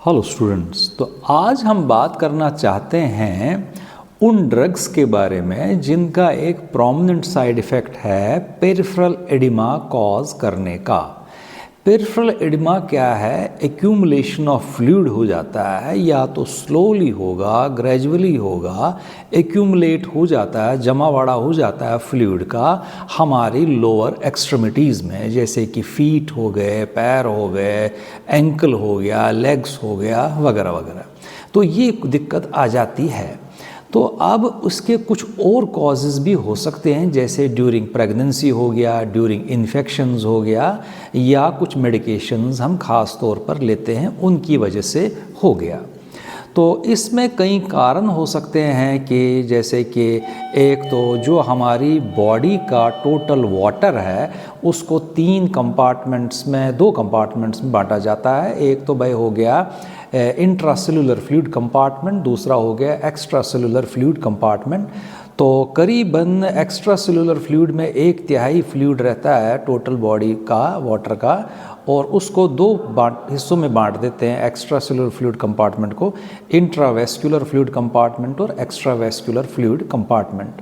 Hello students, तो आज हम बात करना चाहते हैं उन ड्रग्स के बारे में जिनका एक प्रोमिनेंट साइड इफ़ेक्ट है पेरिफेरल एडिमा कॉज करने का। पेरिफेरल एडिमा क्या है? एक्यूमुलेशन ऑफ फ्लूइड हो जाता है, या तो स्लोली होगा, ग्रेजुअली होगा, एक्यूमुलेट हो जाता है, जमावड़ा हो जाता है फ्लूइड का हमारी लोअर एक्सट्रीमिटीज़ में, जैसे कि फीट हो गए, पैर हो गए, एंकल हो गया, लेग्स हो गया, वगैरह वगैरह। तो ये दिक्कत आ जाती है। तो अब उसके कुछ और कॉजेज़ भी हो सकते हैं, जैसे ड्यूरिंग प्रेगनेंसी हो गया, ड्यूरिंग इन्फेक्शंस हो गया, या कुछ मेडिकेशंस हम ख़ास तौर पर लेते हैं उनकी वजह से हो गया। तो इसमें कई कारण हो सकते हैं कि जैसे कि एक तो जो हमारी बॉडी का टोटल वाटर है उसको दो कंपार्टमेंट्स में बांटा जाता है। एक तो भाई हो गया इंट्रासेलुलर फ्लूइड कंपार्टमेंट, दूसरा हो गया एक्स्ट्रा सेलुलर फ्लूइड कंपार्टमेंट। तो करीबन एक्स्ट्रा सेलुलर फ्लूइड में 1/3 फ्लूइड रहता है टोटल बॉडी का वाटर का, और उसको दो हिस्सों में बांट देते हैं एक्स्ट्रा सेलुलर फ्लूइड कंपार्टमेंट को, इंट्रावेस्कुलर फ्लूइड कंपार्टमेंट और एक्स्ट्रावेस्कुलर फ्लूइड कंपार्टमेंट।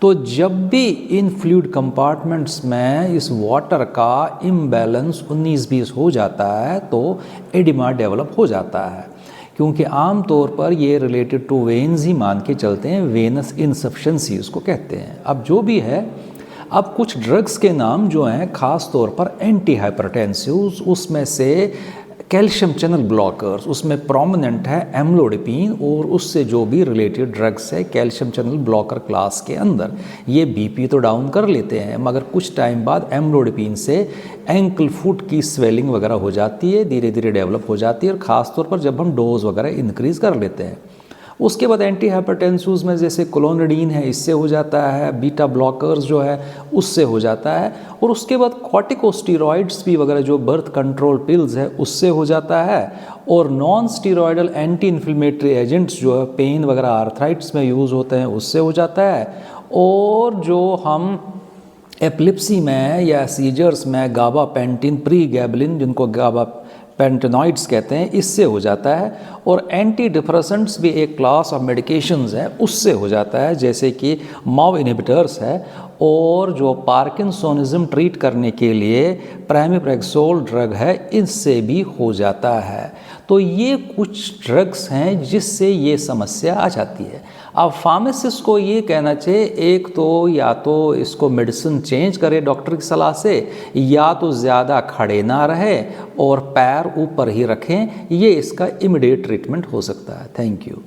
तो जब भी इन फ्लूइड कंपार्टमेंट्स में इस वाटर का इम्बैलेंस 19-20 हो जाता है तो एडिमा डेवलप हो जाता है, क्योंकि आम तौर पर ये रिलेटेड टू वेन्स ही मान के चलते हैं, वेनस इनसफिशिएंसी उसको कहते हैं। अब जो भी है, अब कुछ ड्रग्स के नाम जो हैं ख़ास तौर पर एंटी हाइपरटेंसिव्स, उसमें से कैल्शियम चैनल ब्लॉकर्स, उसमें प्रोमिनेंट है एम्लोडिपिन, और उससे जो भी रिलेटेड ड्रग्स है कैल्शियम चैनल ब्लॉकर क्लास के अंदर, ये बीपी तो डाउन कर लेते हैं, मगर कुछ टाइम बाद एम्लोडिपिन से एंकल फुट की स्वेलिंग वगैरह हो जाती है, धीरे धीरे डेवलप हो जाती है, और ख़ास तौर पर जब हम डोज वगैरह इंक्रीज़ कर लेते हैं। उसके बाद एंटी हाइपरटेंसिव्स में जैसे क्लोनिडीन है, इससे हो जाता है, बीटा ब्लॉकर्स जो है उससे हो जाता है, और उसके बाद कॉर्टिकोस्टेरॉइड्स भी वगैरह जो बर्थ कंट्रोल पिल्स है उससे हो जाता है, और non steroidal anti inflammatory agents जो है पेन वगैरह आर्थराइट्स में यूज़ होते हैं उससे हो जाता है, और जो हम एपिलेप्सी में या सीजर्स में गाबापेंटिन, प्रीगैबलिन जिनको पेंटेनॉइड्स कहते हैं, इससे हो जाता है, और एंटी डिप्रेसेंट्स भी एक क्लास ऑफ मेडिकेशंस है उससे हो जाता है, जैसे कि माव इनहिबिटर्स है, और जो पार्किंसोनिज्म ट्रीट करने के लिए प्रामिप्रेक्सोल ड्रग है इससे भी हो जाता है। तो ये कुछ ड्रग्स हैं जिससे ये समस्या आ जाती है। अब फार्मासिस्ट को ये कहना चाहिए, एक तो या तो इसको मेडिसिन चेंज करे डॉक्टर की सलाह से, या तो ज़्यादा खड़े ना रहे और पैर ऊपर ही रखें, ये इसका इमीडिएट ट्रीटमेंट हो सकता है। Thank you.